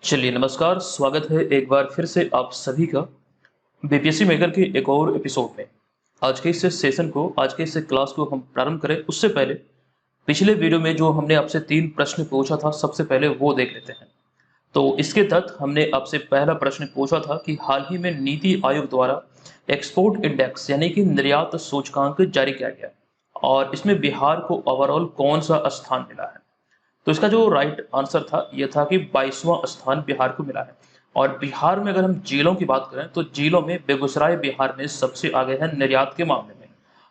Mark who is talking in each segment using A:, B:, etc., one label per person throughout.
A: चलिए नमस्कार, स्वागत है एक बार फिर से आप सभी का बीपीएससी मेकर के एक और एपिसोड में। आज के इस क्लास को हम प्रारंभ करें उससे पहले पिछले वीडियो में जो हमने आपसे 3 प्रश्न पूछा था, सबसे पहले वो देख लेते हैं। तो इसके तहत हमने आपसे पहला प्रश्न पूछा था कि हाल ही में नीति आयोग द्वारा एक्सपोर्ट इंडेक्स यानी कि निर्यात सूचकांक जारी किया गया और इसमें बिहार को ओवरऑल कौन-सा स्थान मिला है? तो इसका जो राइट आंसर था ये था कि 22वां स्थान बिहार को मिला है। और बिहार में अगर हम जिलों की बात करें तो जिलों में बेगूसराय बिहार में सबसे आगे है निर्यात के मामले में।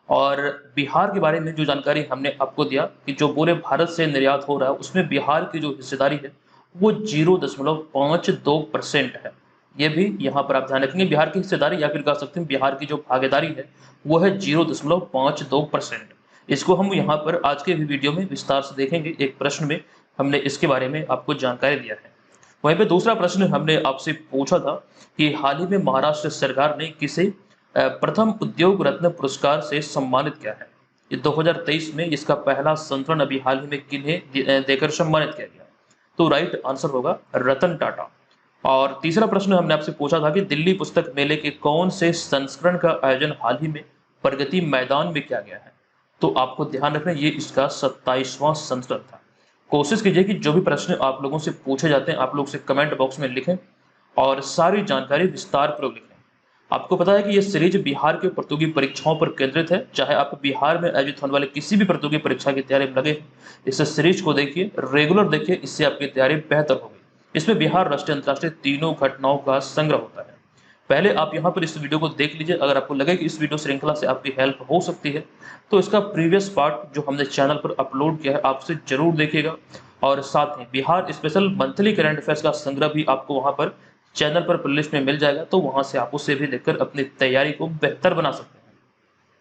A: और बिहार के बारे में जो जानकारी हमने आपको दिया कि जो पूरे भारत से निर्यात हो रहा है उसमें बिहार की जो हिस्सेदारी है वो 0.52% है। ये भी यहाँ पर आप ध्यान रखेंगे, बिहार की हिस्सेदारी या फिर कह सकते हैं बिहार की जो भागीदारी है वो है 0.52%। इसको हम यहाँ पर आज के भी वीडियो में विस्तार से देखेंगे। एक प्रश्न में हमने इसके बारे में आपको जानकारी दिया है। वहीं पे दूसरा प्रश्न हमने आपसे पूछा था कि हाल ही में महाराष्ट्र सरकार ने किसे प्रथम उद्योग रत्न पुरस्कार से सम्मानित किया है। ये 2023 में इसका पहला संस्करण अभी हाल ही में किन्हें देकर सम्मानित किया गया। तो राइट आंसर होगा रतन टाटा। और तीसरा प्रश्न हमने आपसे पूछा था कि दिल्ली पुस्तक मेले के कौन से संस्करण का आयोजन हाल ही में प्रगति मैदान में किया गया है। तो आपको ध्यान रखना ये इसका 27वां संस्करण था। कोशिश कीजिए कि जो भी प्रश्न आप लोगों से पूछे जाते हैं आप लोग उसे कमेंट बॉक्स में लिखें और सारी जानकारी विस्तार पूर्वक लिखें। आपको पता है कि ये सीरीज बिहार के प्रतियोगी परीक्षाओं पर केंद्रित है। चाहे आप बिहार में आयोजित होने वाले किसी भी प्रतियोगी परीक्षा की तैयारी में लगे हैं, इस सीरीज को देखिए, रेगुलर देखिए, इससे आपकी तैयारी बेहतर होगी। इसमें बिहार, राष्ट्रीय, अंतर्राष्ट्रीय तीनों घटनाओं का संग्रह होता है। पहले आप यहाँ पर इस वीडियो को देख लीजिए। अगर आपको लगे कि इस वीडियो श्रृंखला से आपकी हेल्प हो सकती है तो इसका प्रीवियस पार्ट जो हमने चैनल पर अपलोड किया है आप उसे जरूर देखिएगा। और साथ ही Bihar special monthly current affairs का संग्रह भी आपको वहाँ पर चैनल पर प्लेलिस्ट में मिल जाएगा, तो वहाँ से आप उसे भी देखकर अपनी तैयारी को बेहतर बना सकते हैं।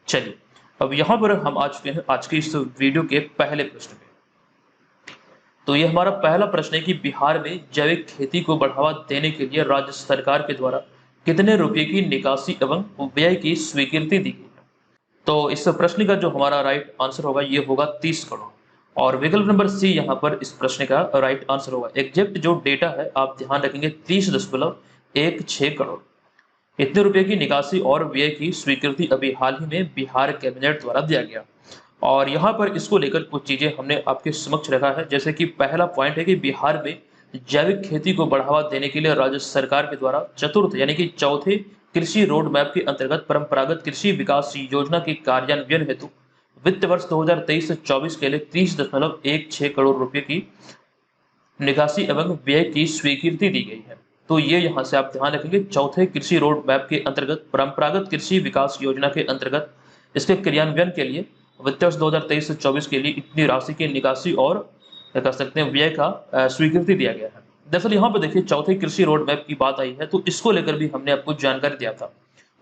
A: चलिए अब यहाँ पर हम आ चुके हैं आज के इस वीडियो के पहले प्रश्न पे। तो ये हमारा पहला प्रश्न है कि बिहार में जैविक खेती को बढ़ावा देने के लिए राज्य सरकार के द्वारा कितने रुपए की निकासी एवं व्यय की स्वीकृति दी गई है। तो इस प्रश्न का जो हमारा राइट आंसर होगा ये होगा 30 करोड़। और विकल्प नंबर सी यहाँ पर इस प्रश्न का राइट आंसर होगा। एग्जैक्ट जो डेटा है आप ध्यान रखेंगे 30.16 करोड़। इतने रुपए की निकासी और व्यय की स्वीकृति अभी हाल ही में बिहार कैबिनेट द्वारा दिया गया। और यहाँ पर इसको लेकर कुछ चीजें हमने आपके समक्ष रखा है। जैसे कि पहला पॉइंट है कि बिहार में जैविक खेती को बढ़ावा देने के लिए राज्य सरकार के द्वारा चतुर्थ यानी कि चौथे कृषि रोड मैप के अंतर्गत परंपरागत कृषि विकास योजना के कार्यान्वयन हेतु वित्त वर्ष 2023 से 24 के लिए 30.16 करोड़ रुपए की निकासी एवं व्यय की स्वीकृति दी गई है। तो ये यहाँ से आप ध्यान रखेंगे, चौथे कृषि रोड मैप के अंतर्गत परंपरागत कृषि विकास योजना के अंतर्गत इसके क्रियान्वयन के लिए वित्त वर्ष 2023 से 24 के लिए इतनी राशि की निकासी और क्या कह सकते हैं व्यय का स्वीकृति दिया गया है। दरअसल यहाँ पर देखिए चौथे कृषि रोड मैप की बात आई है तो इसको लेकर भी हमने आपको जानकारी दिया था,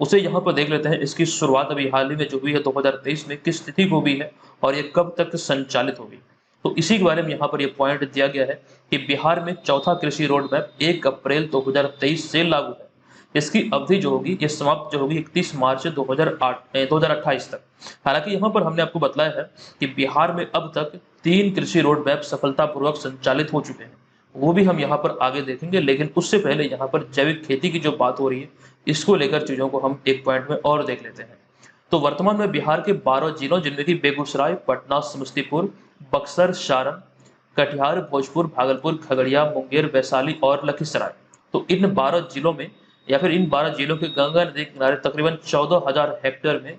A: उसे यहाँ पर देख लेते हैं। इसकी शुरुआत अभी हाल ही में जो हुई है 2023 में, किस तिथि को हुई है और ये कब तक संचालित होगी, तो इसी के बारे में यहाँ पर ये पॉइंट दिया गया है कि बिहार में चौथा कृषि रोड मैप 1 अप्रैल 2023 से लागू है। इसकी अवधि जो होगी ये समाप्त जो होगी 31 मार्च 2028 तक। हालांकि यहाँ पर हमने आपको बताया है कि बिहार में अब तक 3 कृषि रोड मैप सफलतापूर्वक संचालित हो चुके हैं, वो भी हम यहाँ पर आगे देखेंगे। लेकिन उससे पहले यहाँ पर जैविक खेती की जो बात हो रही है इसको लेकर चीजों को हम एक पॉइंट में और देख लेते हैं। तो वर्तमान में बिहार के 12 जिलों जिनमें कि बेगूसराय, पटना, समस्तीपुर, बक्सर, सारण, कटिहार, भोजपुर, भागलपुर, खगड़िया, मुंगेर, वैशाली और लखीसराय, तो इन 12 जिलों में या फिर इन 12 जिलों के गंगा नदी के किनारे तकरीबन 14,000 हेक्टेयर में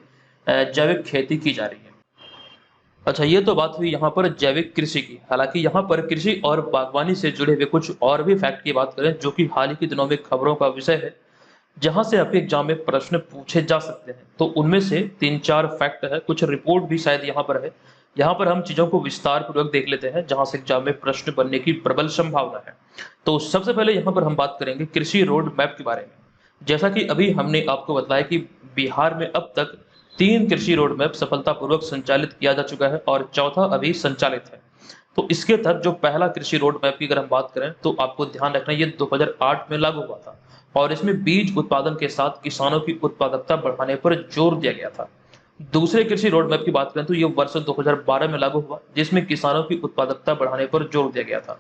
A: जैविक खेती की जा रही है। अच्छा, ये तो बात हुई यहाँ पर जैविक कृषि की। हालांकि यहाँ पर कृषि और बागवानी से जुड़े हुए कुछ और भी फैक्ट की बात करें जो कि हाल ही के दिनों में खबरों का विषय है, जहां से आपके एग्जाम में प्रश्न पूछे जा सकते हैं। तो उनमें से 3-4 फैक्ट है, कुछ रिपोर्ट भी शायद यहाँ पर है। यहाँ पर हम चीजों को विस्तार पूर्वक देख लेते हैं जहां से एग्जाम में प्रश्न बनने की प्रबल संभावना है। तो सबसे पहले यहाँ पर हम बात करेंगे कृषि रोड मैप के बारे में। जैसा कि अभी हमने आपको बताया कि बिहार में अब तक 3 कृषि रोड मैप सफलतापूर्वक संचालित किया जा चुका है और चौथा अभी संचालित है। तो इसके तहत जो पहला कृषि रोड मैप की अगर हम बात करें तो आपको ध्यान रखना ये 2008 में लागू हुआ था और इसमें बीज उत्पादन के साथ किसानों की उत्पादकता बढ़ाने पर जोर दिया गया था। दूसरे कृषि रोड मैप की बात करें तो ये वर्ष 2012 में लागू हुआ जिसमें किसानों की उत्पादकता बढ़ाने पर जोर दिया गया था।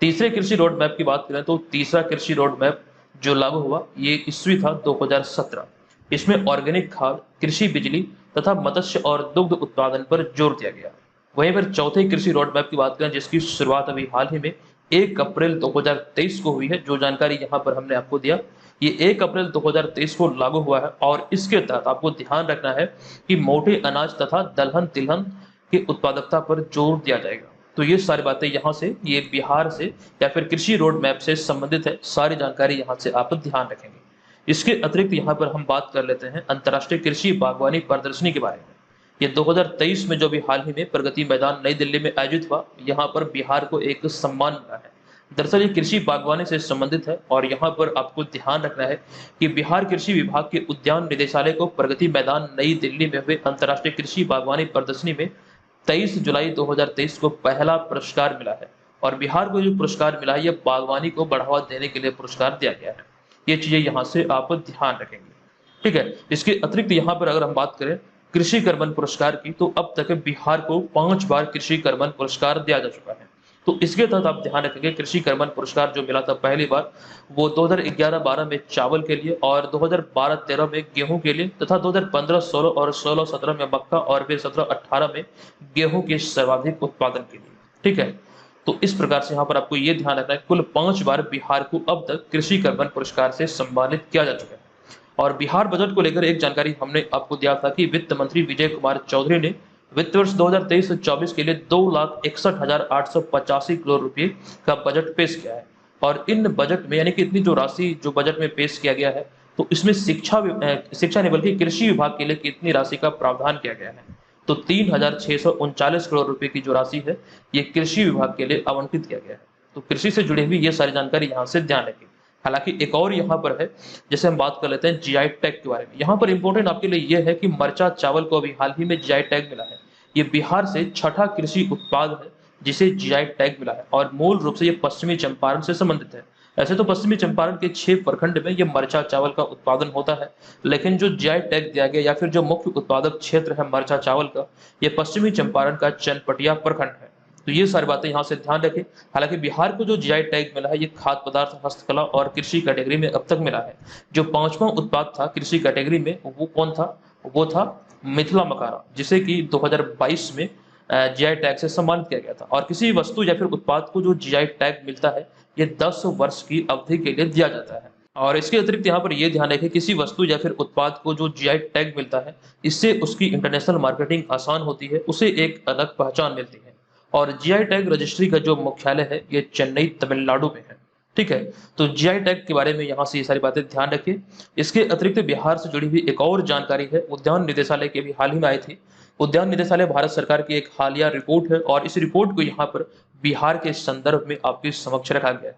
A: तीसरे कृषि रोड मैप की बात करें तो तीसरा कृषि रोड मैप जो लागू हुआ ये ईस्वी था 2017। इसमें ऑर्गेनिक खाद, कृषि बिजली तथा मत्स्य और दुग्ध उत्पादन पर जोर दिया गया। वहीं पर चौथे कृषि रोड मैप की बात करें जिसकी शुरुआत अभी हाल ही में 1 अप्रैल 2023 को हुई है, जो जानकारी यहाँ पर हमने आपको दिया, ये 1 अप्रैल 2023 को लागू हुआ है और इसके तहत आपको ध्यान रखना है कि मोटे अनाज तथा दलहन तिलहन की उत्पादकता पर जोर दिया जाएगा। तो ये सारी बातें यहाँ से, ये बिहार से या फिर कृषि रोड मैप से संबंधित है, सारी जानकारी यहाँ से आप ध्यान रखेंगे। इसके अतिरिक्त यहाँ पर हम बात कर लेते हैं अंतर्राष्ट्रीय कृषि बागवानी प्रदर्शनी के बारे में। ये 2023 में जो भी हाल ही में प्रगति मैदान नई दिल्ली में आयोजित हुआ, यहाँ पर बिहार को एक सम्मान मिला है। दरअसल ये कृषि बागवानी से संबंधित है और यहाँ पर आपको ध्यान रखना है कि बिहार कृषि विभाग के उद्यान निदेशालय को प्रगति मैदान नई दिल्ली में हुए अंतर्राष्ट्रीय कृषि बागवानी प्रदर्शनी में 23 जुलाई 2023 को पहला पुरस्कार मिला है। और बिहार को जो पुरस्कार मिला है, यह बागवानी को बढ़ावा देने के लिए पुरस्कार दिया गया है। ये चीजें यहाँ से आप ध्यान रखेंगे, ठीक है। इसके अतिरिक्त यहाँ पर अगर हम बात करें कृषि कर्मण पुरस्कार की, तो अब तक बिहार को 5 बार कृषि कर्मण पुरस्कार दिया जा चुका है। तो इसके तहत आप ध्यान रखेंगे कृषि कर्मण पुरस्कार जो मिला था पहली बार, वो 2011-12 में चावल के लिए और 2012-13 में गेहूं के लिए तथा 2015-16 और 16-17 में मक्का और फिर 17-18 में गेहूं के सर्वाधिक उत्पादन के लिए, ठीक है। तो इस प्रकार से यहाँ पर आपको ये ध्यान रखना है कुल 5 बार बिहार को अब तक कृषि कर्मण पुरस्कार से सम्मानित किया जा चुका है। और बिहार बजट को लेकर एक जानकारी हमने आपको दिया था कि वित्त मंत्री विजय कुमार चौधरी ने वित्त वर्ष 2023-24 के लिए 2,61,885 करोड़ रुपए का बजट पेश किया है। और इन बजट में यानी कि इतनी जो राशि जो बजट में पेश किया गया है, तो इसमें शिक्षा नहीं बल्कि कृषि विभाग के लिए कितनी राशि का प्रावधान किया गया है, तो 3,639 करोड़ रुपए की जो राशि है ये कृषि विभाग के लिए आवंटित किया गया है। तो कृषि से जुड़ी हुई ये सारी जानकारी यहाँ से ध्यान रखें। हालांकि एक और यहाँ पर है, जैसे हम बात कर लेते हैं जीआई टैग के बारे में। यहाँ पर इंपॉर्टेंट आपके लिए ये है कि मरचा चावल को अभी हाल ही में जीआई टैग मिला है। ये बिहार से छठा कृषि उत्पाद है जिसे जीआई टैग मिला है और मूल रूप से ये पश्चिमी चंपारण से संबंधित है। ऐसे तो पश्चिमी चंपारण के 6 प्रखंड में ये मरचा चावल का उत्पादन होता है, लेकिन जो जीआई टैग दिया गया या फिर जो मुख्य उत्पादक क्षेत्र है मरचा चावल का, ये पश्चिमी चंपारण का चनपटिया प्रखंड है। तो ये सारी बातें यहाँ से ध्यान रखें। हालांकि बिहार को जो जीआई टैग मिला है ये खाद्य पदार्थ, हस्तकला और कृषि कैटेगरी में अब तक मिला है। जो 5वां उत्पाद था कृषि कैटेगरी में वो कौन था, वो था मिथिला मकारा, जिसे कि 2022 में जीआई टैग से सम्मानित किया गया था। और किसी वस्तु या फिर उत्पाद को जो जीआई टैग मिलता है ये 10 वर्ष की अवधि के लिए दिया जाता है। और इसके अतिरिक्त यहाँ पर यह ध्यान रखें किसी वस्तु या फिर उत्पाद को जो जीआई टैग मिलता है इससे उसकी इंटरनेशनल मार्केटिंग आसान होती है, उसे एक अलग पहचान मिलती है। और जीआई टैग रजिस्ट्री का जो मुख्यालय है ये चेन्नई तमिलनाडु में है, ठीक है। तो जीआई टैग के बारे में यहाँ से ये सारी बातें ध्यान रखिए। इसके अतिरिक्त बिहार से जुड़ी हुई एक और जानकारी है, उद्यान निदेशालय के भी हाल ही में आई थी। उद्यान निदेशालय भारत सरकार की एक हालिया रिपोर्ट है और इस रिपोर्ट को यहाँ पर बिहार के संदर्भ में आपके समक्ष रखा गया है।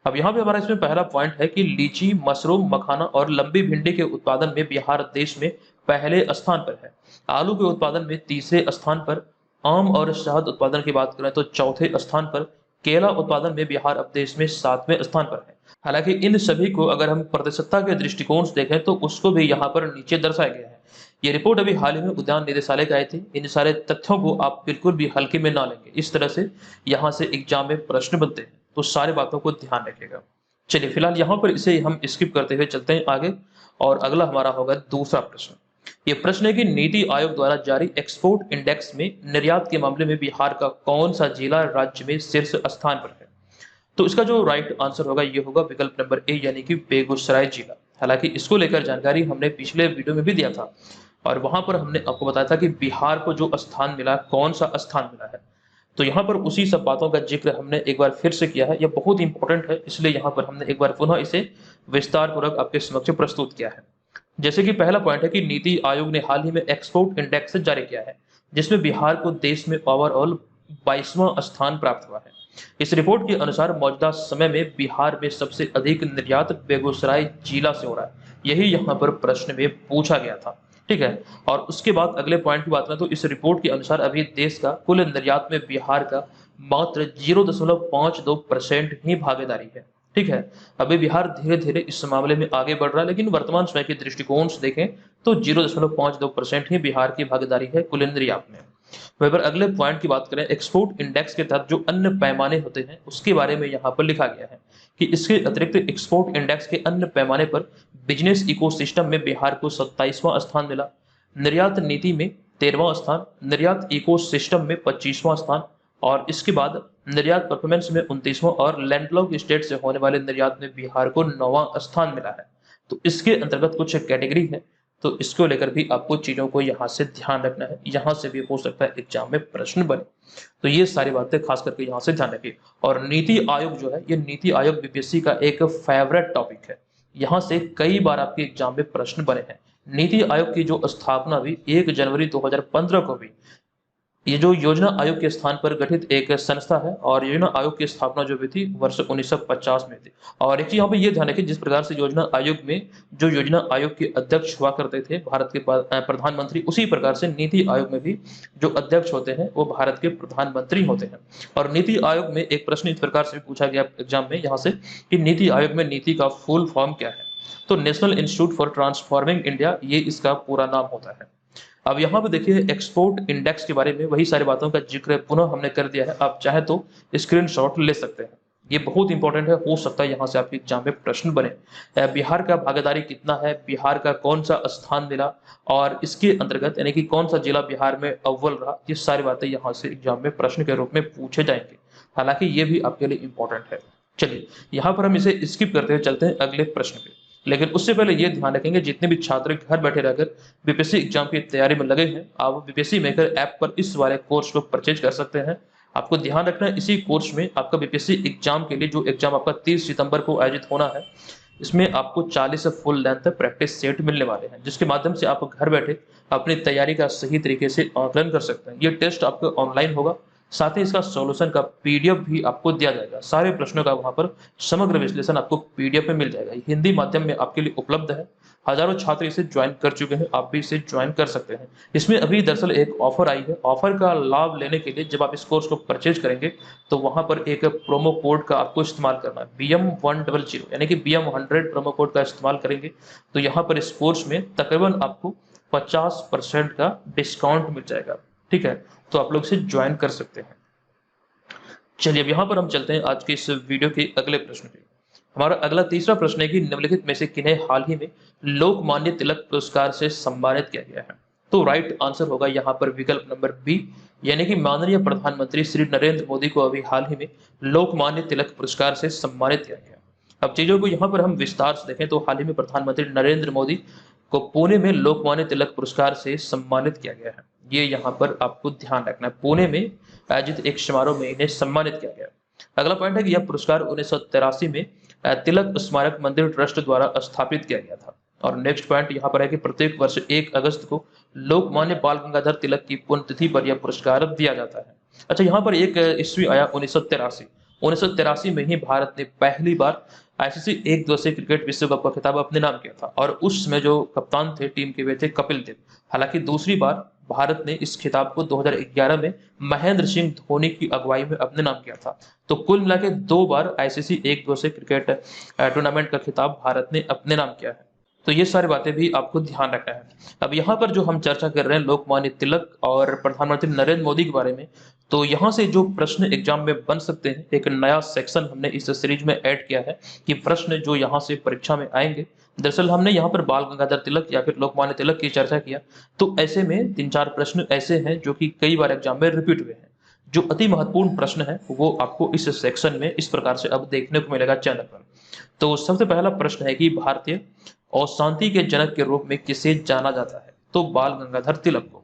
A: अब यहाँ पे हमारा इसमें पहला पॉइंट है कि लीची, मशरूम, मखाना और लंबी भिंडी के उत्पादन में बिहार देश में पहले स्थान पर है। आलू के उत्पादन में तीसरे स्थान पर, आम और शहद उत्पादन की बात करें तो चौथे स्थान पर, केला उत्पादन में बिहार अब देश में 7वें स्थान पर है। हालांकि इन सभी को अगर हम प्रतिशतता के दृष्टिकोण से देखें तो उसको भी यहाँ पर नीचे दर्शाया गया है। ये रिपोर्ट अभी हाल ही में उद्यान निदेशालय का आई थी। इन सारे तथ्यों को आप बिल्कुल भी हल्के में ना लेंगे, इस तरह से यहाँ से एग्जाम में प्रश्न बनते हैं, तो सारी बातों को ध्यान रखिएगा। चलिए फिलहाल यहाँ पर इसे हम स्किप करते हुए चलते हैं आगे और अगला हमारा होगा दूसरा प्रश्न। ये प्रश्न है कि नीति आयोग द्वारा जारी एक्सपोर्ट इंडेक्स में निर्यात के मामले में बिहार का कौन सा जिला राज्य में शीर्ष स्थान पर है। तो इसका जो राइट आंसर होगा ये होगा विकल्प नंबर ए यानी कि बेगूसराय जिला। हालांकि इसको लेकर जानकारी हमने पिछले वीडियो में भी दिया था और वहां पर हमने आपको बताया था कि बिहार को जो स्थान मिला, कौन सा स्थान मिला है। तो यहाँ पर उसी सब बातों का जिक्र हमने एक बार फिर से किया है, यह बहुत इंपॉर्टेंट है, इसलिए यहाँ पर हमने एक बार पुनः इसे विस्तार पूर्वक आपके समक्ष प्रस्तुत किया है। जैसे कि पहला पॉइंट है कि नीति आयोग ने हाल ही में एक्सपोर्ट इंडेक्स जारी किया है जिसमें बिहार को देश में ओवरऑल 22वां स्थान प्राप्त हुआ है। इस रिपोर्ट के अनुसार मौजूदा समय में बिहार में सबसे अधिक निर्यात बेगूसराय जिला से हो रहा है, यही यहाँ पर प्रश्न में पूछा गया था, ठीक है। और उसके बाद अगले पॉइंट की बात करें तो इस रिपोर्ट के अनुसार अभी देश का कुल निर्यात में बिहार का मात्र 0.52% ही भागीदारी है, ठीक है। अभी बिहार धीरे धीरे इस मामले में आगे बढ़ रहा है, लेकिन वर्तमान समय के दृष्टिकोण से देखें तो 0.52% ही बिहार की भागीदारी है कुल निर्यात में। वहीं पर अगले पॉइंट की बात करें, एक्सपोर्ट इंडेक्स के तहत जो अन्य पैमाने होते हैं उसके बारे में यहाँ पर लिखा गया है कि इसके अतिरिक्त एक्सपोर्ट इंडेक्स के अन्य पैमाने पर बिजनेस इकोसिस्टम में बिहार को 27वां स्थान मिला, निर्यात नीति में 13वां स्थान, निर्यात इकोसिस्टम में 25वां स्थान, और इसके बाद निर्यात परफॉर्मेंस में 29वां, और लैंडलॉक स्टेट से होने वाले निर्यात में बिहार को 9वां स्थान मिला है। तो इसके अंतर्गत कुछ कैटेगरी है, तो इसको लेकर भी आपको चीजों को यहाँ से ध्यान रखना है, यहाँ से भी हो सकता है एग्जाम में प्रश्न बने। तो ये सारी बातें खास करके यहाँ से ध्यान रखिए। और नीति आयोग जो है, ये नीति आयोग बीपीएससी का एक फेवरेट टॉपिक है, यहाँ से कई बार आपके एग्जाम में प्रश्न बने हैं। नीति आयोग की जो स्थापना हुई 1 जनवरी 2015 को हुई। ये जो योजना आयोग के स्थान पर गठित एक संस्था है, और योजना आयोग की स्थापना जो हुई थी वर्ष 1950 में थी। और एक चीज यहाँ पे ये ध्यान रखें, जिस प्रकार से योजना आयोग में जो योजना आयोग के अध्यक्ष हुआ करते थे भारत के प्रधानमंत्री, उसी प्रकार से नीति आयोग में भी जो अध्यक्ष होते हैं वो भारत के प्रधानमंत्री होते हैं। और नीति आयोग में एक प्रश्न इस प्रकार से पूछा गया एग्जाम में यहाँ से कि नीति आयोग में नीति का फुल फॉर्म क्या है? तो national institute for transforming India, ये इसका पूरा नाम होता है। अब यहाँ पे देखिए एक्सपोर्ट इंडेक्स के बारे में वही सारी बातों का जिक्र पुनः हमने कर दिया है, आप चाहे तो स्क्रीनशॉट ले सकते हैं। ये बहुत इंपॉर्टेंट है, हो सकता है यहाँ से आपके एग्जाम में प्रश्न बने। बिहार का भागीदारी कितना है, बिहार का कौन सा स्थान मिला, और इसके अंतर्गत यानी कि कौन सा जिला बिहार में अव्वल रहा, ये सारी बातें यहाँ से एग्जाम में प्रश्न के रूप में पूछे जाएंगे। हालांकि ये भी आपके लिए इंपॉर्टेंट है। चलिए यहाँ पर हम इसे स्किप करते हुए चलते हैं अगले प्रश्न पे। लेकिन उससे पहले ये ध्यान रखेंगे, जितने भी छात्र घर बैठे रहकर बीपीएससी एग्जाम की तैयारी में लगे हैं, आप बीपीएससी मेकर ऐप पर इस वाले कोर्स को परचेज कर सकते हैं। आपको ध्यान रखना है, इसी कोर्स में आपका बीपीएससी एग्जाम के लिए जो एग्जाम आपका 30 सितंबर को आयोजित होना है, इसमें आपको 40 फुल लेंथ प्रैक्टिस सेट मिलने वाले हैं, जिसके माध्यम से आप घर बैठे अपनी तैयारी का सही तरीके से आकलन कर सकते हैं। ये टेस्ट आपका ऑनलाइन होगा, साथ ही इसका सॉल्यूशन का पीडीएफ भी आपको दिया जाएगा। सारे प्रश्नों का वहां पर समग्र विश्लेषण आपको पीडीएफ में मिल जाएगा, हिंदी माध्यम में आपके लिए उपलब्ध है। हजारों छात्र इसे ज्वाइन कर चुके हैं, आप भी इसे ज्वाइन कर सकते हैं। इसमें अभी दरअसल एक ऑफर आई है, ऑफर का लाभ लेने के लिए जब आप इस कोर्स को परचेज करेंगे तो वहां पर एक प्रोमो कोड का आपको इस्तेमाल करना है, BM100, यानी कि BM100 प्रोमो कोड का इस्तेमाल करेंगे तो यहाँ पर इस कोर्स में तकरीबन आपको 50% का डिस्काउंट मिल जाएगा। ठीक है, तो आप लोग इसे ज्वाइन कर सकते हैं। चलिए अब यहाँ पर हम चलते हैं आज के इस वीडियो के अगले प्रश्न पे। हमारा अगला तीसरा प्रश्न है कि निम्नलिखित में से किन्हें हाल ही में लोकमान्य तिलक पुरस्कार से सम्मानित किया गया है? तो राइट आंसर होगा यहाँ पर विकल्प नंबर बी, यानी कि माननीय प्रधानमंत्री श्री नरेंद्र मोदी को अभी हाल ही में लोकमान्य तिलक पुरस्कार से सम्मानित किया गया। अब चीजों को यहाँ पर हम विस्तार से देखें तो हाल ही में प्रधानमंत्री नरेंद्र मोदी को पुणे में लोकमान्य तिलक पुरस्कार से सम्मानित किया गया है। ये यहाँ पर आपको ध्यान रखना है, पुणे में आयोजित एक समारोह में इन्हें सम्मानित किया गया। अगला पॉइंट है कि यह पुरस्कार 1983 में तिलक स्मारक मंदिर ट्रस्ट द्वारा स्थापित किया गया था। और नेक्स्ट पॉइंट यहाँ पर है कि प्रत्येक वर्ष 1 अगस्त को लोकमान्य बाल गंगाधर तिलक की पुण्यतिथि पर यह पुरस्कार दिया जाता है। अच्छा, यहाँ पर एक ईस्वी आया 1983 में ही भारत ने पहली बार आईसीसी एक दिवसीय क्रिकेट विश्व कप का खिताब अपने नाम किया था, और उस समय जो कप्तान थे टीम के वे थे कपिल देव। हालांकि दूसरी बार भारत ने इस खिताब को 2011 में महेंद्र सिंह धोनी की अगुवाई में अपने नाम किया था। तो कुल मिलाकर 2 बार आईसीसी एक दिवसीय क्रिकेट टूर्नामेंट का खिताब भारत ने अपने नाम किया है। तो ये सारी बातें भी आपको ध्यान रखना है। अब यहाँ पर जो हम चर्चा कर रहे हैं लोकमान्य तिलक और प्रधानमंत्री नरेंद्र मोदी के बारे में, तो यहाँ से जो प्रश्न एग्जाम में बन सकते हैं, एक नया सेक्शन हमने इस सीरीज में ऐड किया है कि प्रश्न जो यहाँ से परीक्षा में आएंगे। दरअसल हमने यहाँ पर बाल गंगाधर तिलक या फिर लोकमान्य तिलक की चर्चा किया, तो ऐसे में 3-4 प्रश्न ऐसे हैं जो कि कई बार एग्जाम में रिपीट हुए हैं। जो अति महत्वपूर्ण प्रश्न है वो आपको इस सेक्शन में इस प्रकार से अब देखने को मिलेगा चैनल पर। तो सबसे पहला प्रश्न है कि भारतीय और शांति के जनक के रूप में किसे जाना जाता है? तो बाल गंगाधर तिलक को।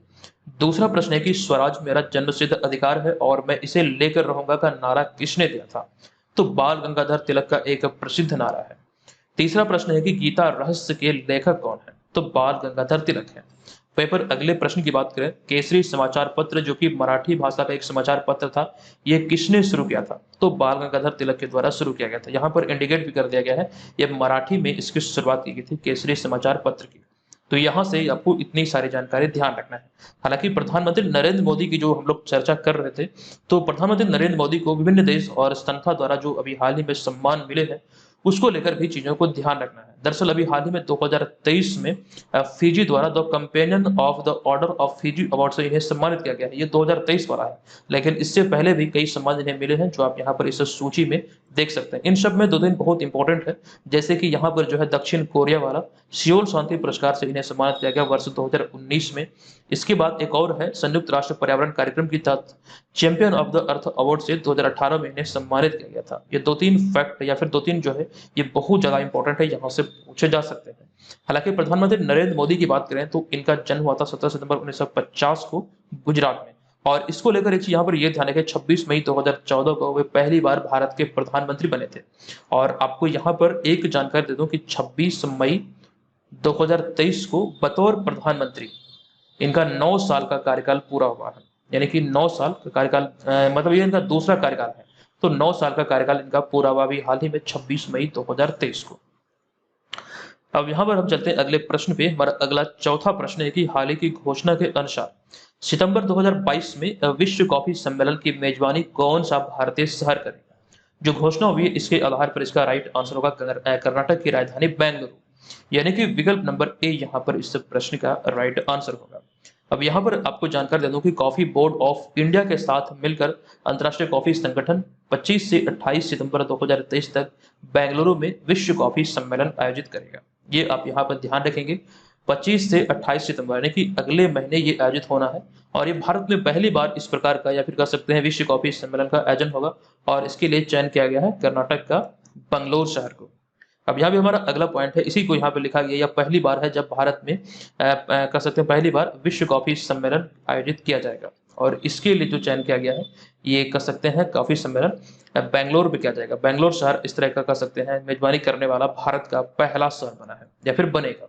A: दूसरा प्रश्न है कि स्वराज मेरा जन्मसिद्ध अधिकार है और मैं इसे लेकर रहूंगा का नारा किसने दिया था? तो बाल गंगाधर तिलक का एक प्रसिद्ध नारा है। तीसरा प्रश्न है कि गीता रहस्य के लेखक कौन है? तो बाल गंगाधर तिलक है। पेपर अगले प्रश्न की बात करें, केसरी समाचार पत्र जो कि मराठी भाषा का एक समाचार पत्र था, ये किसने शुरू किया था? तो बाल गंगाधर तिलक के द्वारा शुरू किया गया था। यहाँ पर इंडिकेट भी कर दिया गया है, यह मराठी में इसकी शुरुआत की गई थी केसरी समाचार पत्र की। तो यहाँ से आपको इतनी सारी जानकारी ध्यान रखना है। हालांकि प्रधानमंत्री नरेंद्र मोदी की जो हम लोग चर्चा कर रहे थे, तो प्रधानमंत्री नरेंद्र मोदी को विभिन्न देश और संस्था द्वारा जो अभी हाल ही में सम्मान मिले हैं, उसको लेकर भी चीजों को ध्यान रखना है। दरअसल अभी हाल ही में 2023 में फिजी द्वारा the companion of the order of Fiji award से इन्हें सम्मानित किया गया है। ये 2023 वाला है, लेकिन इससे पहले भी कई सम्मान इन्हें मिले हैं, जो आप यहाँ पर इस सूची में देख सकते हैं। इन सब में 2 दिन बहुत इंपॉर्टेंट है, जैसे कि यहाँ पर जो है दक्षिण कोरिया वाला सियोल शांति पुरस्कार से इन्हें सम्मानित किया गया वर्ष 2019 में। इसके बाद एक और है संयुक्त राष्ट्र पर्यावरण कार्यक्रम के तहत champion of the earth award से 2018 में इन्हें सम्मानित किया गया था। ये 2-3 फैक्ट या फिर 2-3 जो है ये बहुत ज्यादा इंपॉर्टेंट है, यहाँ से पूछे जा सकते हैं। हालांकि प्रधानमंत्री नरेंद्र मोदी की बात करें तो इनका जन्म हुआ था 17 सितंबर 1950 को गुजरात में, और इसको लेकर एक यहाँ पर यह ध्यान है कि 26 मई 2014 को वे पहली बार भारत के प्रधानमंत्री बने थे। और आपको यहाँ पर एक जानकारी दे दूं कि 26 मई 2023 को बतौर प्रधानमंत्री इनका 9 साल का कार्यकाल पूरा हुआ है। यानी कि 9 साल का कार्यकाल मतलब ये इनका दूसरा कार्यकाल है, तो 9 साल का कार्यकाल इनका पूरा हुआ भी हाल ही में 26 मई 2023 को। अब यहाँ पर हम चलते हैं अगले प्रश्न पे। हमारा अगला चौथा प्रश्न है कि हाल ही की घोषणा के अनुसार सितंबर 2022 में विश्व कॉफी सम्मेलन की मेजबानी कौन सा भारतीय शहर करेगा? जो घोषणा हुई है इसके आधार पर इसका राइट आंसर होगा कर्नाटक की राजधानी बेंगलुरु, यानी कि विकल्प नंबर ए यहाँ पर इस प्रश्न का राइट आंसर होगा। अब यहाँ पर आपको जानकारी दे दूं कि कॉफी बोर्ड ऑफ इंडिया के साथ मिलकर अंतर्राष्ट्रीय कॉफी संगठन 25 से 28 सितंबर 2023 तक बेंगलुरु में विश्व कॉफी सम्मेलन आयोजित करेगा। ये आप यहाँ पर ध्यान रखेंगे, 25 से 28 सितंबर यानी कि अगले महीने ये आयोजित होना है, और ये भारत में पहली बार इस प्रकार का या फिर कह सकते हैं विश्व कॉफी सम्मेलन का आयोजन होगा, और इसके लिए चयन किया गया है कर्नाटक का बंगलोर शहर को। अब यहाँ भी हमारा अगला पॉइंट है, इसी को यहाँ पे लिखा गया, यह पहली बार है जब भारत में कह सकते हैं पहली बार विश्व कॉफी सम्मेलन आयोजित किया जाएगा, और इसके लिए जो चयन किया गया है ये कह सकते हैं कॉफी सम्मेलन बेंगलोर में किया जाएगा। बेंगलोर शहर इस तरह का कह सकते हैं मेजबानी करने वाला भारत का पहला शहर बना है या फिर बनेगा।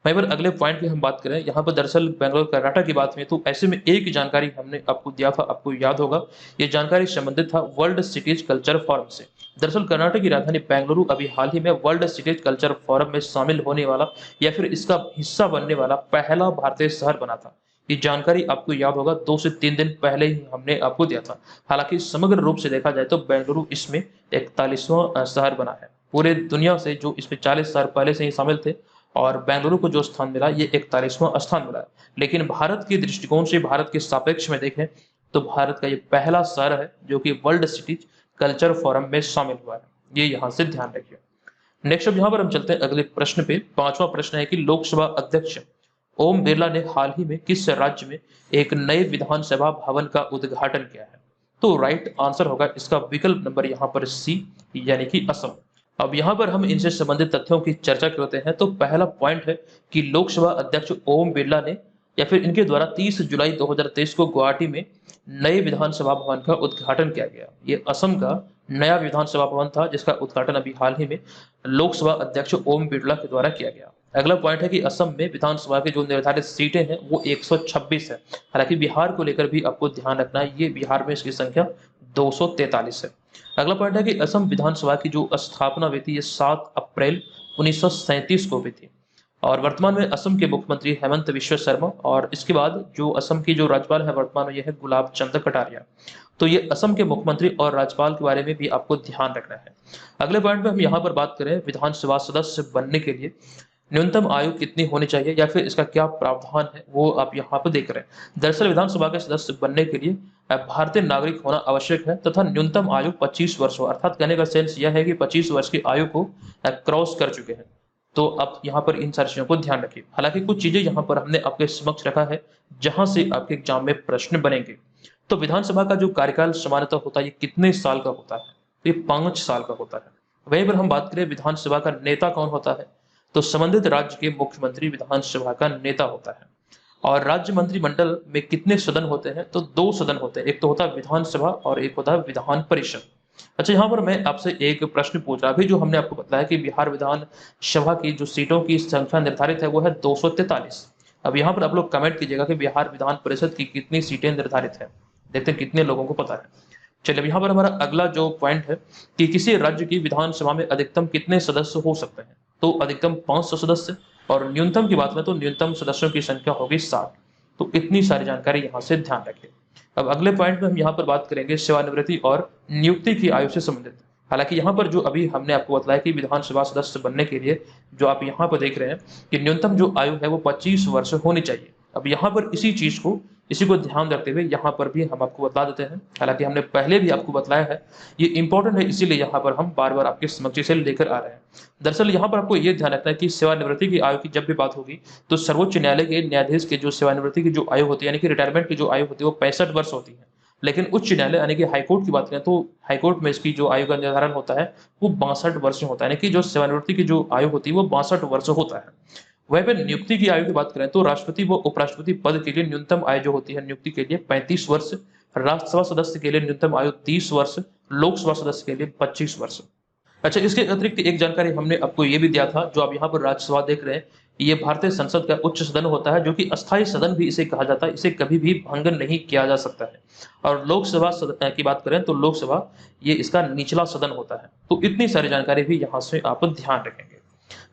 A: वहीं पर अगले पॉइंट की हम बात करें, यहाँ पर दरअसल बेंगलोर कर्नाटक की बात हुई, तो ऐसे में एक जानकारी हमने आपको दिया था, आपको याद होगा, ये जानकारी संबंधित था वर्ल्ड सिटीज कल्चर फोरम से। दरअसल कर्नाटक की राजधानी बेंगलुरु अभी हाल ही में वर्ल्ड सिटीज कल्चर फोरम में शामिल होने वाला या फिर इसका हिस्सा बनने वाला पहला भारतीय शहर बना था। ये जानकारी आपको याद होगा 2 से 3 दिन पहले ही हमने आपको दिया था। हालांकि समग्र रूप से देखा जाए तो बेंगलुरु इसमें 41वां शहर बना है। पूरे दुनिया से जो इसमें 40 शहर पहले से ही शामिल थे, और बेंगलुरु को जो स्थान मिला ये 41वां स्थान मिला है। लेकिन भारत के दृष्टिकोण से, भारत के सापेक्ष में देखें तो भारत का ये पहला शहर है जो कि वर्ल्ड सिटीज कल्चर फोरम में शामिल हुआ है। ये यहाँ से ध्यान रखिए। नेक्स्ट अब यहाँ पर हम चलते हैं अगले प्रश्न पे। 5वां प्रश्न है कि लोकसभा अध्यक्ष ओम बिरला ने हाल ही में किस राज्य में एक नए विधानसभा भवन का उद्घाटन किया है? तो राइट आंसर होगा इसका विकल्प नंबर यहाँ पर सी, यानी कि असम। अब यहाँ पर हम इनसे संबंधित तथ्यों की चर्चा करते हैं। तो पहला पॉइंट है कि लोकसभा अध्यक्ष ओम बिरला ने या फिर इनके द्वारा 30 जुलाई 2023 को गुवाहाटी में नए विधानसभा भवन का उद्घाटन किया गया। ये असम का नया विधानसभा भवन था जिसका उद्घाटन अभी हाल ही में लोकसभा अध्यक्ष ओम बिरला के द्वारा किया गया। अगला पॉइंट है कि असम में विधानसभा की जो निर्धारित सीटें हैं वो 126 है। हालांकि बिहार को लेकर भी आपको ध्यान रखना है, ये बिहार में इसकी संख्या 243 है। अगला पॉइंट है कि असम विधानसभा की जो स्थापना हुई थी ये 7 अप्रैल 1937 को हुई थी, और वर्तमान में असम के मुख्यमंत्री हेमंत बिश्व शर्मा, और इसके बाद जो असम की जो राज्यपाल है वर्तमान में यह है गुलाब चंद कटारिया। तो ये असम के मुख्यमंत्री और राज्यपाल के बारे में भी आपको ध्यान रखना है। अगले पॉइंट में हम यहाँ पर बात करें विधानसभा सदस्य बनने के लिए न्यूनतम आयु कितनी होनी चाहिए या फिर इसका क्या प्रावधान है वो आप यहाँ पर देख रहे हैं। दरअसल विधानसभा के सदस्य बनने के लिए भारतीय नागरिक होना आवश्यक है तथा न्यूनतम आयु 25 वर्ष हो, अर्थात कहने का सेंस यह है कि 25 वर्ष की आयु को क्रॉस कर चुके हैं। तो आप यहाँ पर इन सारी चीजों को ध्यान रखिए। हालांकि कुछ चीजें यहाँ पर हमने आपके समक्ष रखा है जहां से आपके एग्जाम में प्रश्न बनेंगे। तो विधानसभा का जो कार्यकाल सामान्यतः होता है ये कितने साल का होता है? तो ये 5 साल का होता है। वहीं पर हम बात करें विधानसभा का नेता कौन होता है, तो संबंधित राज्य के मुख्यमंत्री विधानसभा का नेता होता है। और राज्य मंत्रिमंडल में कितने सदन होते हैं? तो 2 सदन होते हैं, एक तो होता है विधानसभा और एक होता है विधान परिषद। अच्छा, यहाँ पर मैं आपसे एक प्रश्न पूछ रहा, अभी जो हमने आपको बताया कि बिहार विधानसभा की जो सीटों की संख्या निर्धारित है वो है 243। अब यहाँ पर आप लोग कमेंट कीजिएगा कि बिहार विधान परिषद की कितनी सीटें निर्धारित है, देखते हैं कितने लोगों को पता है। चलिए, अब यहाँ पर हमारा अगला जो पॉइंट है कि किसी राज्य की विधानसभा में अधिकतम कितने सदस्य हो सकते हैं? तो अधिकतम 500 सदस्य, और न्यूनतम की बात में तो न्यूनतम सदस्यों की संख्या होगी 60। तो इतनी सारी जानकारी यहाँ से ध्यान रखें। अब अगले पॉइंट में हम यहाँ पर बात करेंगे सेवानिवृत्ति और नियुक्ति की आयु से संबंधित। हालाँकि यहाँ पर जो अभी हमने आपको बताया कि विधानसभा सदस्य बनने के लिए जो आप यहाँ पर देख रहे हैं कि न्यूनतम जो आयु है वो 25 वर्ष होनी चाहिए। अब यहाँ पर इसी को ध्यान रखते हुए यहाँ पर भी हम आपको बता देते हैं। हालाँकि हमने पहले भी आपको बताया है, ये इम्पोर्टेंट है इसीलिए यहाँ पर हम बार-बार आपके समक्ष इसे लेकर आ रहे हैं। दरअसल यहाँ पर आपको ये ध्यान रखना है कि सेवानिवृत्ति की आयु की जब भी बात होगी, तो सर्वोच्च न्यायालय के न्यायाधीश की जो सेवानिवृत्ति की जो आयु होती है, यानी कि रिटायरमेंट की जो आयु होती है, वो 65 वर्ष होती है। लेकिन उच्च न्यायालय यानी कि हाईकोर्ट की बात करें तो हाईकोर्ट में इसकी जो आयु का निर्धारण होता है वो 62 वर्ष होता है, यानी कि जो सेवानिवृत्ति की जो आयु होती है वो 62 वर्ष होता है। वहीं पे नियुक्ति की आयु की बात करें तो राष्ट्रपति व उपराष्ट्रपति पद के लिए न्यूनतम आयु जो होती है नियुक्ति के लिए 35 वर्ष, राज्यसभा सदस्य के लिए न्यूनतम आयु 30 वर्ष, लोकसभा सदस्य के लिए 25 वर्ष। अच्छा, इसके अतिरिक्त एक जानकारी हमने आपको ये भी दिया था, जो आप यहाँ पर राज्यसभा देख रहे हैं, ये भारतीय संसद का उच्च सदन होता है, जो कि अस्थायी सदन भी इसे कहा जाता है, इसे कभी भी भंग नहीं किया जा सकता है। और लोकसभा की बात करें तो लोकसभा ये इसका निचला सदन होता है। तो इतनी सारी जानकारी भी यहाँ से आप ध्यान रखेंगे।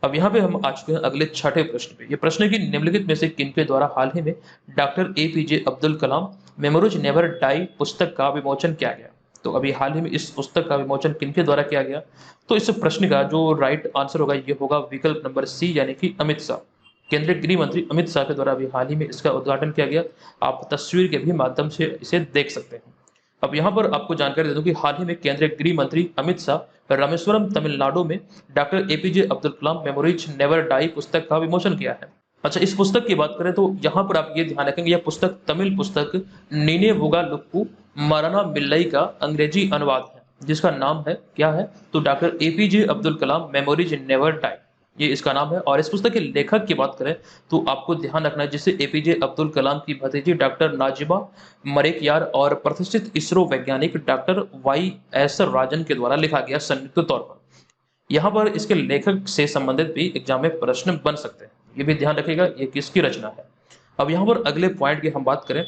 A: अब यहाँ पे हम आ चुके हैं अगले छठे प्रश्न पे। ये प्रश्न है कि निम्नलिखित में से किनके द्वारा हाल ही में doctor APJ Abdul Kalam memories never die पुस्तक का विमोचन किया गया? तो अभी हाल ही में इस पुस्तक का विमोचन किनके द्वारा किया गया? तो इस प्रश्न का जो राइट आंसर होगा ये होगा विकल्प नंबर सी, यानी कि अमित शाह। केंद्रीय गृह मंत्री अमित शाह के द्वारा अभी हाल ही में इसका उद्घाटन किया गया। आप तस्वीर के भी माध्यम से इसे देख सकते हैं। अब यहाँ पर आपको जानकारी दे दूं कि हाल ही में केंद्रीय गृह मंत्री अमित शाह रामेश्वरम तमिलनाडु में doctor APJ Abdul Kalam memories never die पुस्तक का विमोचन किया है। अच्छा, इस पुस्तक की बात करें तो यहाँ पर आप ये ध्यान रखेंगे, यह पुस्तक तमिल पुस्तक नीने वुगा लुक्कू माराना मिल्लई का अंग्रेजी अनुवाद है, जिसका नाम है क्या है? तो doctor APJ Abdul Kalam memories never die, ये इसका नाम है। और इस पुस्तक के लेखक की बात करें तो आपको ध्यान रखना है, जिसे एपीजे अब्दुल कलाम की भतीजी डॉक्टर नाजिमा मरेकयार और प्रतिष्ठित इसरो वैज्ञानिक डॉक्टर वाई एस राजन के द्वारा लिखा गया संयुक्त तौर पर। यहाँ पर इसके लेखक से संबंधित भी एग्जाम में प्रश्न बन सकते हैं, ये भी ध्यान रखिएगा ये किसकी रचना है। अब यहाँ पर अगले पॉइंट की हम बात करें,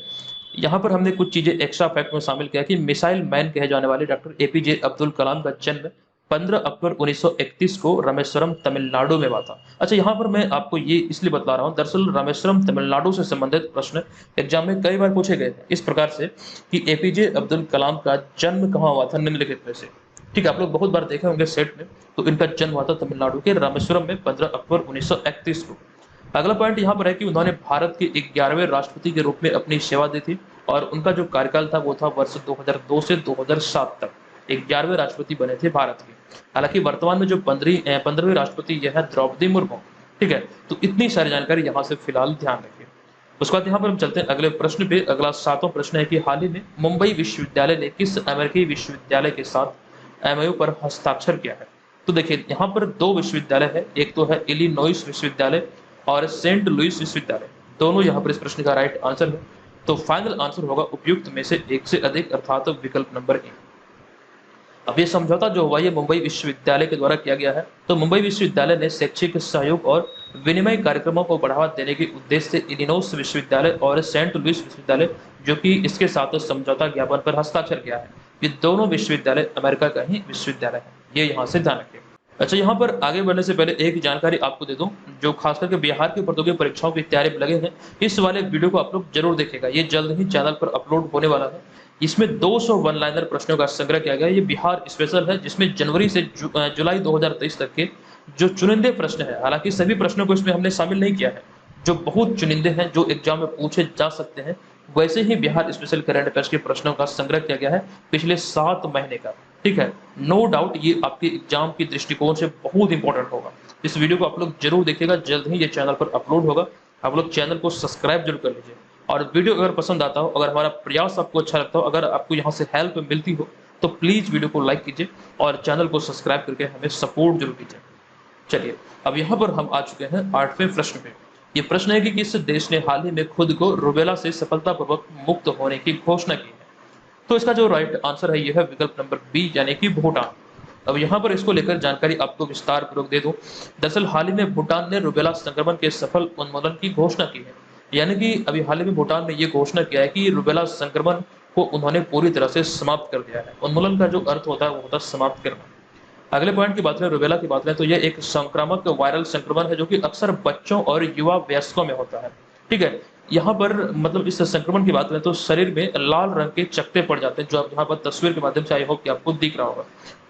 A: यहाँ पर हमने कुछ चीजें एक्स्ट्रा फैक्ट में शामिल किया कि मिसाइल मैन कहे जाने वाले डॉक्टर एपीजे अब्दुल कलाम का जन्म 15 अक्टूबर 1931 को रामेश्वरम तमिलनाडु में हुआ था। अच्छा, यहाँ पर मैं आपको ये इसलिए बता रहा हूँ, दरअसल रामेश्वरम तमिलनाडु से संबंधित प्रश्न एग्जाम में कई बार पूछे गए हैं इस प्रकार से कि एपीजे अब्दुल कलाम का जन्म कहाँ हुआ था निम्नलिखित में से। ठीक है, आप लोग बहुत बार देखे होंगे सेट में, तो इनका जन्म हुआ था तमिलनाडु के रामेश्वरम में 15 अक्टूबर 1931 को। अगला पॉइंट यहाँ पर है कि उन्होंने भारत के 11वें राष्ट्रपति के रूप में अपनी सेवा दी थी और उनका जो कार्यकाल था वो था वर्ष 2002 से 2007 तक। 11वें राष्ट्रपति बने थे भारत के। हालांकि वर्तमान में जो 15वें राष्ट्रपति यह है द्रौपदी मुर्मू। ठीक है, तो इतनी सारी जानकारी यहाँ से फिलहाल ध्यान रखिए। उसके बाद यहाँ पर हम चलते हैं अगले प्रश्न पे। अगला 7वां प्रश्न है कि हाल ही में मुंबई विश्वविद्यालय ने किस अमेरिकी विश्वविद्यालय के साथ एमओयू पर हस्ताक्षर किया है? तो देखिए यहाँ पर दो विश्वविद्यालय है, एक तो है इलिनॉइस विश्वविद्यालय और सेंट लुइस विश्वविद्यालय, दोनों यहाँ पर इस प्रश्न का राइट आंसर है। तो फाइनल आंसर होगा उपयुक्त में से एक से अधिक, अर्थात विकल्प नंबर ए। अब ये समझौता जो हुआ ये मुंबई विश्वविद्यालय के द्वारा किया गया है। तो मुंबई विश्वविद्यालय ने शैक्षिक सहयोग और विनिमय कार्यक्रमों को बढ़ावा देने के उद्देश्य से इलिनोस विश्वविद्यालय और सेंट लुइस विश्वविद्यालय, जो कि इसके साथ समझौता ज्ञापन पर हस्ताक्षर किया है, ये दोनों विश्वविद्यालय अमेरिका का ही विश्वविद्यालय है, ये यहाँ से ध्यान रखें। अच्छा, यहाँ पर आगे बढ़ने से पहले एक जानकारी आपको दे दूं, जो खास करके बिहार की प्रतियोगी परीक्षाओं की तैयारी में लगे हैं, इस वाले वीडियो को आप लोग जरूर देखेगा, ये जल्द ही चैनल पर अपलोड होने वाला है। इसमें 200 वन लाइनर प्रश्नों का संग्रह किया गया है। ये बिहार स्पेशल है, जिसमें जनवरी से जुलाई 2023 तक के जो चुनिंदे प्रश्न है, हालांकि सभी प्रश्नों को इसमें हमने शामिल नहीं किया है, जो बहुत चुनिंदे हैं जो एग्जाम में पूछे जा सकते हैं, वैसे ही बिहार स्पेशल करंट अफेयर्स के प्रश्नों का संग्रह किया गया है पिछले 7 महीने का। ठीक है, नो डाउट ये आपके एग्जाम की दृष्टिकोण से बहुत इंपॉर्टेंट होगा। इस वीडियो को आप लोग जरूर देखिएगा, जल्द ही ये चैनल पर अपलोड होगा। आप लोग चैनल को सब्सक्राइब जरूर कर लीजिए, और वीडियो अगर पसंद आता हो, अगर हमारा प्रयास आपको अच्छा लगता हो, अगर आपको यहाँ से हेल्प मिलती हो, तो प्लीज वीडियो को लाइक कीजिए और चैनल को सब्सक्राइब करके हमें सपोर्ट जरूर कीजिए। चलिए, अब यहाँ पर हम आ चुके हैं 8वें प्रश्न पे। ये प्रश्न है कि किस देश ने हाल ही में खुद को रुबेला से सफलतापूर्वक मुक्त होने की घोषणा की है? तो इसका जो राइट आंसर है यह है विकल्प नंबर बी, यानी कि भूटान। अब यहाँ पर इसको लेकर जानकारी आपको विस्तार पूर्वक दे दूं। दरअसल हाल ही में भूटान ने रुबेला संक्रमण के सफल उन्मूलन की घोषणा की है, यानी कि अभी हाल ही में भूटान ने ये घोषणा किया है कि रुबेला संक्रमण को उन्होंने पूरी तरह से समाप्त कर दिया है। उन्मूलन का जो अर्थ होता है वो होता है समाप्त करना। अगले पॉइंट की बात करें, रुबेला की बात करें, तो यह एक संक्रामक वायरल संक्रमण है जो कि अक्सर बच्चों और युवा वयस्कों में होता है। ठीक है, यहाँ पर मतलब इस संक्रमण की बात करें तो शरीर में लाल रंग के चकत्ते पड़ जाते हैं, जो आप यहाँ पर तस्वीर के माध्यम से आई होप कि आपको दिख रहा होगा।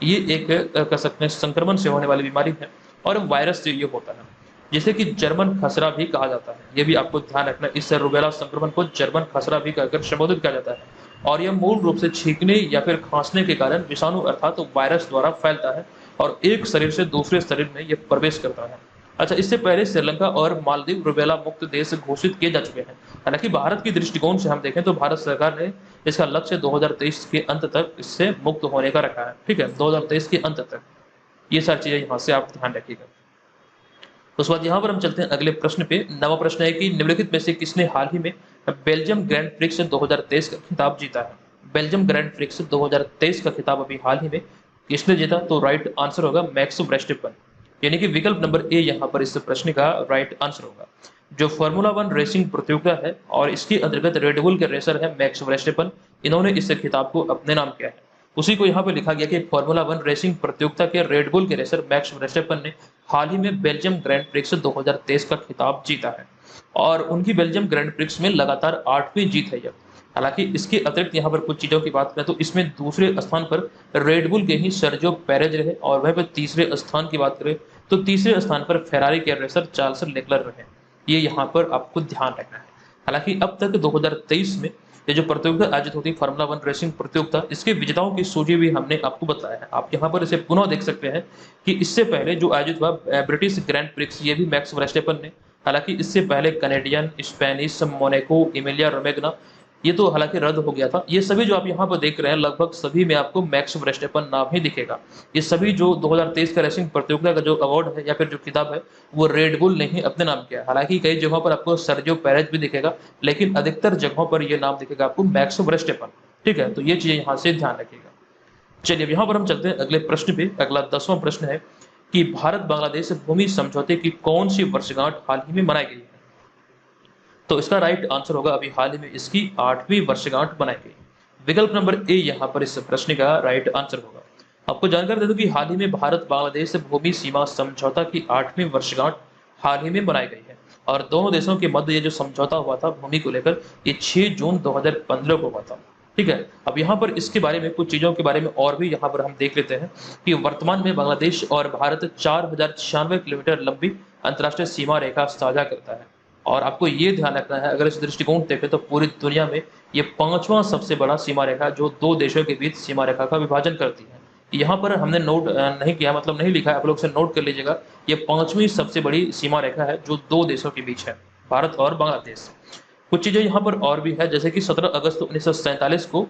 A: ये एक कह सकते हैं संक्रमण से होने वाली बीमारी है और वायरस से ये होता है, जिसे कि जर्मन खसरा भी कहा जाता है। ये भी आपको ध्यान रखना है, इस रूबेला संक्रमण को जर्मन खसरा भी कहकर संबोधित किया जाता है और यह मूल रूप से छींकने या फिर खांसने के कारण विषाणु अर्थात वायरस द्वारा फैलता है और एक शरीर से दूसरे शरीर में यह प्रवेश करता है। अच्छा, इससे पहले श्रीलंका और मालदीव रूबेला मुक्त देश घोषित किए जा चुके हैं। हालांकि भारत की दृष्टिकोण से हम देखें तो भारत सरकार ने इसका लक्ष्य 2023 के अंत तक इससे मुक्त होने का रखा है। ठीक है, 2023 के अंत तक ये सारी चीजें यहाँ से आप ध्यान रखिएगा। तो उसके बाद यहाँ पर हम चलते हैं अगले प्रश्न पे। नवा प्रश्न है कि निम्नलिखित में से किसने हाल ही में बेल्जियम ग्रैंड प्रिक्स 2023 का खिताब जीता है? बेल्जियम ग्रैंड प्रिक्स 2023 का खिताब अभी हाल ही में किसने जीता? तो राइट आंसर होगा मैक्स वर्स्टेपन, यानी कि विकल्प नंबर ए यहाँ पर इस प्रश्न का राइट आंसर होगा। जो फार्मूला 1 रेसिंग प्रतियोगिता है और इसके अंतर्गत रेडबुल के रेसर है मैक्स वर्स्टेपन, इन्होंने इस खिताब को अपने नाम किया है। उसी को यहाँ पे लिखा गया कि फार्मूला 1 रेसिंग प्रतियोगिता के रेडबुल के रेसर मैक्स वर्स्टेपन ने हाल ही में बेल्जियम ग्रैंड प्रिक्स 2023 का खिताब जीता है और उनकी बेल्जियम ग्रैंड प्रिक्स में लगातार 8वीं जीत है यह। हालांकि इसके अतिरिक्त यहाँ पर कुछ चीजों की बात करें तो इसमें दूसरे स्थान पर रेडबुल के ही सर्जियो पेरेज रहे और वहीं पर तीसरे स्थान की बात करें तो तीसरे स्थान पर फेरारी के रेसर चार्ल्स लेक्लर रहे। ये यहाँ पर आपको ध्यान रखना है। हालांकि अब तक 2023 में ये जो प्रतियोगिता आयोजित होती है फार्मूला 1 रेसिंग प्रतियोगिता, इसके विजेताओं की सूची भी हमने आपको बताया है। आप यहाँ पर इसे पुनः देख सकते हैं कि इससे पहले जो आयोजित हुआ ब्रिटिश ग्रैंड प्रिक्स, ये भी मैक्स वर्स्टेपन ने। हालांकि इससे पहले कनेडियन, स्पेनिश, मोनाको, इमिलिया रोमेग्ना, ये तो हालांकि रद्द हो गया था। ये सभी जो आप यहाँ पर देख रहे हैं लगभग सभी में आपको मैक्स वर्स्टेपन नाम ही दिखेगा। ये सभी जो 2023 का रेसिंग प्रतियोगिता का जो अवार्ड है या फिर जो किताब है वो रेडबुल ने ही अपने नाम किया है। हालांकि कई जगहों पर आपको सर्जियो पेरेज भी दिखेगा, लेकिन अधिकतर जगहों पर ये नाम दिखेगा आपको मैक्स वर्स्टेपन। ठीक है, तो ये चीजें यहाँ से ध्यान रखिएगा। चलिए अब यहाँ पर हम चलते हैं अगले प्रश्न पे। अगला 10वां प्रश्न है कि भारत बांग्लादेश भूमि समझौते की कौन सी वर्षगांठ हाल ही में मनाई गई है? तो इसका राइट आंसर होगा अभी हाल ही में इसकी 8वीं वर्षगांठ बनाई गई। विकल्प नंबर ए यहाँ पर इस प्रश्न का राइट आंसर होगा। आपको जानकारी दे दूं कि हाल ही में भारत बांग्लादेश भूमि सीमा समझौता की 8वीं वर्षगांठ हाल ही में मनाई गई है और दोनों देशों के मध्य ये जो समझौता हुआ था भूमि को लेकर, ये 6 जून 2015 को हुआ था। ठीक है, अब यहाँ पर इसके बारे में कुछ चीजों के बारे में और भी यहाँ पर हम देख लेते हैं कि वर्तमान में बांग्लादेश और भारत 4096 किलोमीटर लंबी अंतर्राष्ट्रीय सीमा रेखा साझा करता है और आपको ये ध्यान रखना है, अगर इस दृष्टिकोण देखें तो पूरी दुनिया में ये 5वां सबसे बड़ा सीमा रेखा जो दो देशों के बीच सीमा रेखा का विभाजन करती है। यहाँ पर हमने नोट नहीं किया, मतलब नहीं लिखा है, आप लोग से नोट कर लीजिएगा। ये 5वीं सबसे बड़ी सीमा रेखा है जो दो देशों के बीच है, भारत और बांग्लादेश। कुछ चीजें यहाँ पर और भी है, जैसे कि 17 अगस्त 1947 को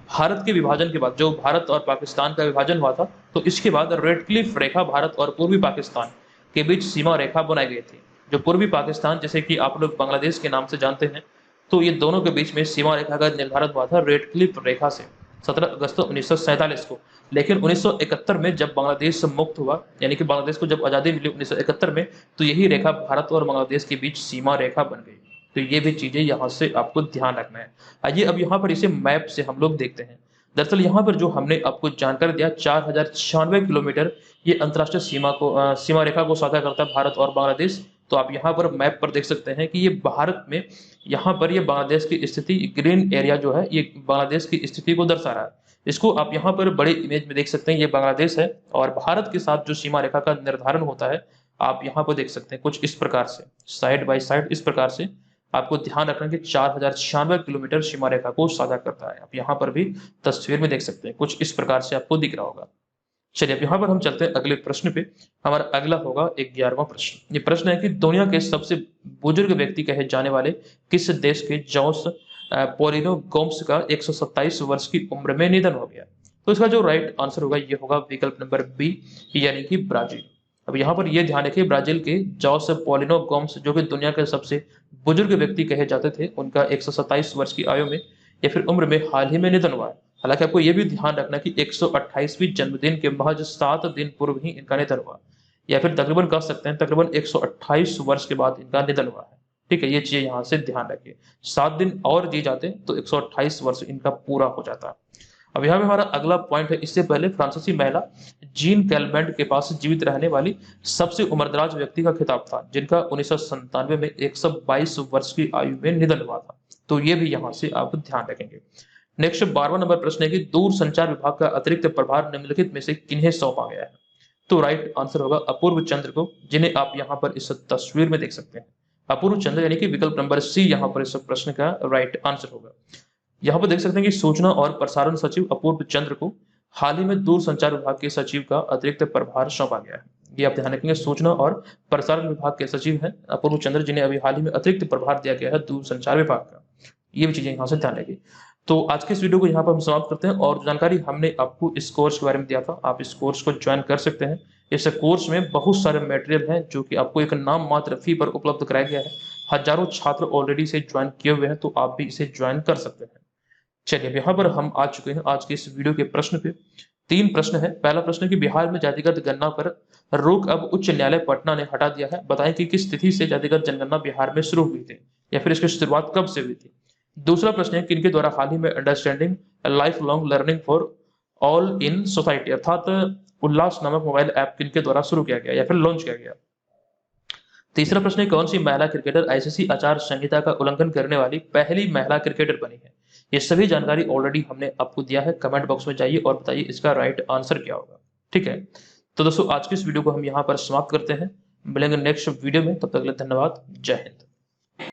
A: भारत के विभाजन के बाद जो भारत और पाकिस्तान का विभाजन हुआ था, तो इसके बाद रेड क्लिफ रेखा भारत और पूर्वी पाकिस्तान के बीच सीमा रेखा बनाई गई थी। जो पूर्वी पाकिस्तान, जैसे कि आप लोग बांग्लादेश के नाम से जानते हैं, तो ये दोनों के बीच में सीमा रेखा का निर्धारण हुआ था रेड क्लिफ रेखा से 17 अगस्त 1947 को। लेकिन 1971 में जब बांग्लादेश मुक्त हुआ, यानी कि बांग्लादेश को जब आज़ादी मिली 1971 में, तो यही रेखा भारत और बांग्लादेश के बीच सीमा रेखा बन गई। तो ये भी चीजें यहाँ से आपको ध्यान रखना है। आइए अब यहाँ पर इसे मैप से हम लोग देखते हैं। दरअसल यहाँ पर जो हमने आपको जानकारी दिया 4096 किलोमीटर ये अंतर्राष्ट्रीय सीमा रेखा को साझा करता है भारत और बांग्लादेश। तो आप यहाँ पर मैप पर देख सकते हैं कि ये भारत में यहाँ पर ये बांग्लादेश की स्थिति, ग्रीन एरिया जो है ये बांग्लादेश की स्थिति को दर्शा रहा है। इसको आप यहाँ पर बड़े इमेज में देख सकते हैं, ये बांग्लादेश है और भारत के साथ जो सीमा रेखा का निर्धारण होता है आप यहाँ पर देख सकते हैं कुछ इस प्रकार से, साइड बाय साइड इस प्रकार से। आपको ध्यान रखना कि 4096 किलोमीटर सीमा रेखा को साझा करता है। आप यहाँ पर भी तस्वीर में देख सकते हैं, कुछ इस प्रकार से आपको दिख रहा होगा। चलिए अब यहाँ पर हम चलते हैं अगले प्रश्न पे। हमारा अगला होगा 11वां प्रश्न। ये प्रश्न है कि दुनिया के सबसे बुजुर्ग व्यक्ति कहे जाने वाले किस देश के जॉस पोलिनो गोम्स का 127 वर्ष की उम्र में निधन हो गया? तो इसका जो राइट आंसर होगा ये होगा विकल्प नंबर बी, यानी कि ब्राजील। अब यहाँ पर यह ध्यान रखिए, ब्राजील के जॉस पोलिनो गोम्स जो कि दुनिया के सबसे बुजुर्ग व्यक्ति कहे जाते थे, उनका 127 वर्ष की आयु में या फिर उम्र में हाल ही में निधन हुआ है। हालांकि आपको यह भी ध्यान रखना कि 128वीं जन्मदिन के महज 7 दिन पूर्व ही इनका निधन हुआ, या फिर तकरीबन कह सकते हैं तकरीबन 128 वर्ष के बाद इनका निधन हुआ है। ठीक है, ये चीज यहाँ से ध्यान रखिए। 7 दिन और जी जाते तो 128 वर्ष इनका पूरा हो जाता। अब यहाँ पे हमारा अगला पॉइंट है, इससे पहले फ्रांसीसी महिला जीन कैलमेंट के पास जीवित रहने वाली सबसे उम्रदराज व्यक्ति का खिताब था, जिनका 1997 में 122 वर्ष की आयु में निधन हुआ था। तो ये भी यहाँ से आप ध्यान रखेंगे। नेक्स्ट 12वां नंबर प्रश्न है कि दूर संचार विभाग का अतिरिक्त प्रभार निम्नलिखित में से किन्हें सौंपा गया है? तो राइट आंसर होगा अपूर्व चंद्र को, जिन्हें आप यहाँ पर इस तस्वीर में देख सकते हैं। अपूर्व चंद्र यानी कि विकल्प नंबर सी यहाँ पर इस प्रश्न का राइट आंसर होगा। यहाँ पर देख सकते हैं कि सूचना और प्रसारण सचिव अपूर्व चंद्र को हाल ही में दूर संचार विभाग के सचिव का अतिरिक्त प्रभार सौंपा गया है। ये आप ध्यान रखेंगे, सूचना और प्रसारण विभाग के सचिव हैं अपूर्व चंद्र, जिन्हें अभी हाल ही में अतिरिक्त प्रभार दिया गया है दूर संचार विभाग का। ये भी चीजें यहाँ से ध्यान रखिए। तो आज के इस वीडियो को यहाँ पर हम समाप्त करते हैं, और जानकारी हमने आपको इस कोर्स के बारे में दिया था, आप इस कोर्स को ज्वाइन कर सकते हैं। इस कोर्स में बहुत सारे मटेरियल हैं जो कि आपको एक नाम मात्र फी पर उपलब्ध कराया गया है। हजारों छात्र ऑलरेडी इसे ज्वाइन किए हुए हैं, तो आप भी इसे ज्वाइन कर सकते हैं। चलिए, अब यहाँ पर हम आ चुके हैं आज के इस वीडियो के प्रश्न पे। 3 प्रश्न है। पहला प्रश्न है कि बिहार में जातिगत गणना पर रोक अब उच्च न्यायालय पटना ने हटा दिया है। बताएं कि किस तिथि से जातिगत जनगणना बिहार में शुरू हुई थी, या फिर इसकी शुरुआत कब से हुई थी। दूसरा प्रश्न है किनके द्वारा हाल ही में understanding life long learning for all in society अर्थात उल्लास नामक मोबाइल ऐप किनके द्वारा शुरू किया गया या फिर लॉन्च किया गया। तीसरा प्रश्न है कौन सी महिला क्रिकेटर आईसीसी आचार संहिता का उल्लंघन करने वाली पहली महिला क्रिकेटर बनी है। ये सभी जानकारी ऑलरेडी हमने आपको दिया है। कमेंट बॉक्स में जाइए और बताइए इसका राइट आंसर क्या होगा। ठीक है, तो दोस्तों आज की इस वीडियो को हम यहाँ पर समाप्त करते हैं। मिलेंगे नेक्स्ट वीडियो में, तब तक के लिए धन्यवाद। जय हिंद।